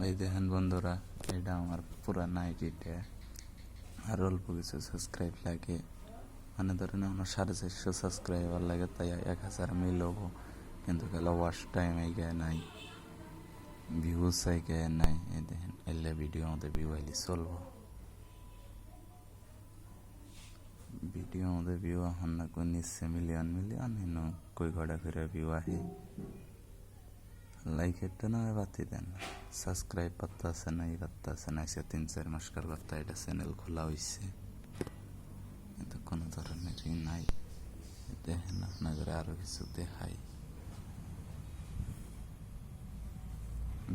এই দেখেন বন্ধুরা, এটা আমার পুরানা আইডিটা, আর অল্প কিছু সাবস্ক্রাইব লাগে, মানে ধরেন আমার 450 সাবস্ক্রাইবার লাগে, তাই 1000 মিল হবো, কিন্তু গেলে ওয়াচ টাইম এই গায়ে নাই, ভিউজ এই গায়ে নাই। এই দেখেন এলে ভিডিও আমাদের ভিউ আইলি চলবো, ভিডিও আমাদের ভিউ এখন না কই নিচ্ছে মিলিয়ন এনো কই ঘটা ফিরে ভিউ আহে। লাইকেরটা না বাতি দেন, সাবস্ক্রাইব পাত্তা আছে না, এই পাত্তা আছে না, এসে 3-4 মাস কার বার্তা এটা চ্যানেল খোলা হয়েছে, কিন্তু কোনো ধরনেরই নাই। দেখেন আপনাদের আরো কিছু দেখাই,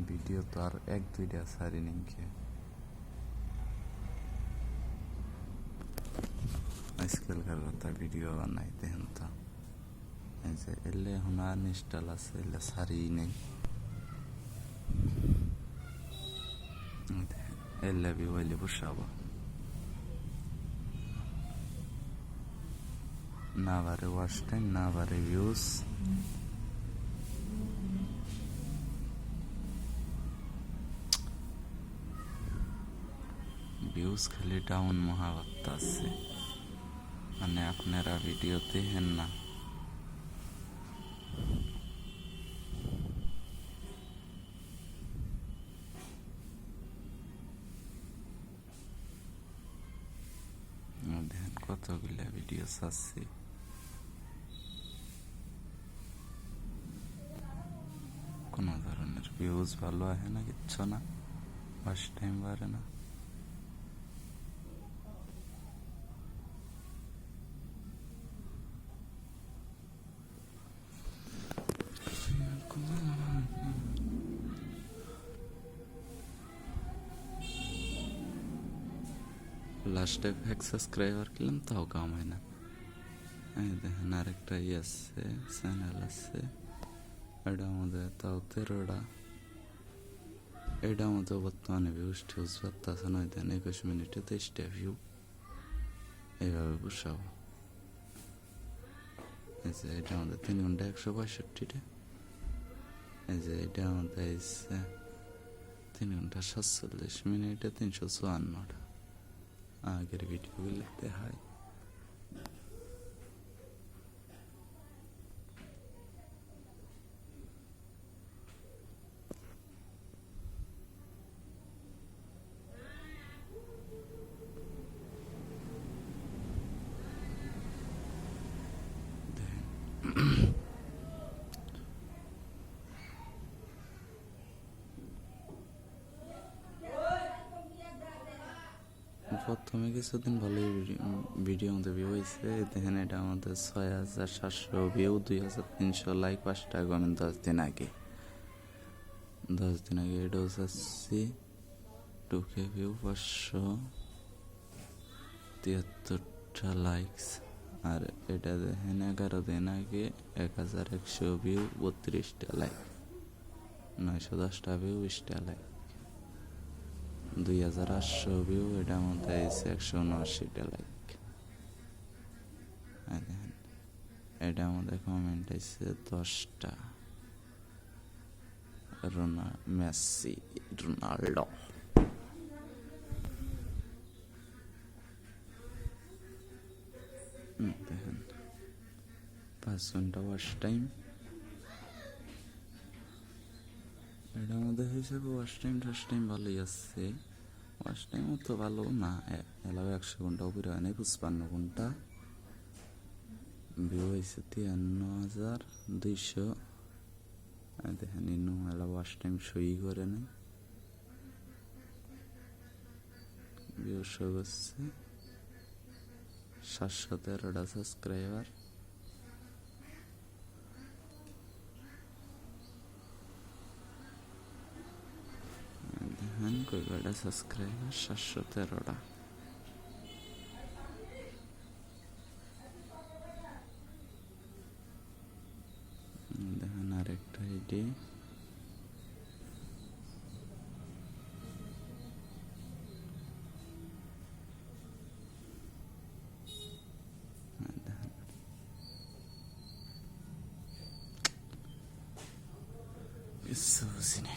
ভিডিও তো আর 1-2টা সারি নিকে আজকালকার কথা ভিডিও বানাই। দেখেন তো এই যে এলে এখন আনইনস্টল আছে, এলে সারি নেই, এলে ভিউ হইলে বসাবো না, বারে ওয়াচ টাইম না, বারে ভিউজ। ভিউজ খালি ডাউন মহাবার্তা আছে, মানে আপনারা ভিডিও দেখেন না। দেখেন কতগুলা ভিডিও আছে, কোনো ধরনের ভিউজ ভালো আসে না, কিচ্ছু না, ওয়াচ টাইম বাড়ে না। লাস্টে 1 সাবস্ক্রাইবার কিনলাম, তাও কাম হয় না। এই দেখেন আরেকটা আছে, চ্যানেল আছে, এটা আমাদের তাও 13টা, এটা আমাদের বর্তমানে ভিউজ টিউজ পাচ্ছে না। দেন 21 মিনিটে 23টা ভিউ, এইভাবে বসাবো। এই যে এটা আমাদের 3 ঘন্টা 165টা, এই যে এটা আমাদের 3 ঘন্টা 47 মিনিটে 354টা। আগের ভিডিওগুলো দেখায়। প্রথমে কিছুদিন ভালোই ভিডিও আমাদের ভিউ হয়েছে। দেখেন এটা আমাদের 6700 ভিউ, 2300 লাইক, 5টা কমেন্ট 10 দিন আগে। এটাও চাচ্ছি 2K ভিউ, 573টা লাইকস। আর এটা দেখেন 11 দিন আগে 1100 ভিউ, 32টা লাইক, 910টা ভিউ, 20টা লাইক। 2800 ভিউ, এটা মধ্যে আছে 179টা লাইক। দেখেন এটা আমাদের কমেন্ট আছে 10টা, মেসি, রোনাল্ডো। দেখেন 5 ঘন্টা ওয়াচ টাইম, এটা আমাদের হিসেবে ওয়াচ টাইম ভালোই আছে। ওয়াচ টাইম তো ভালো না, এলাও 100 ঘন্টা উপরে হয় নাই, 55 ঘন্টা। ভিউ হয়েছে 53,200। দেখেন ইনু এলা ওয়াচ টাইম সই করে নাই, ভিউ শো করছে 713টা সাবস্ক্রাইবার। দেখেন কয়টা সাবস্ক্রাইবার, 713টা। দেখেন আরেকটা আইডি, দেখেন কিছু বুঝি না।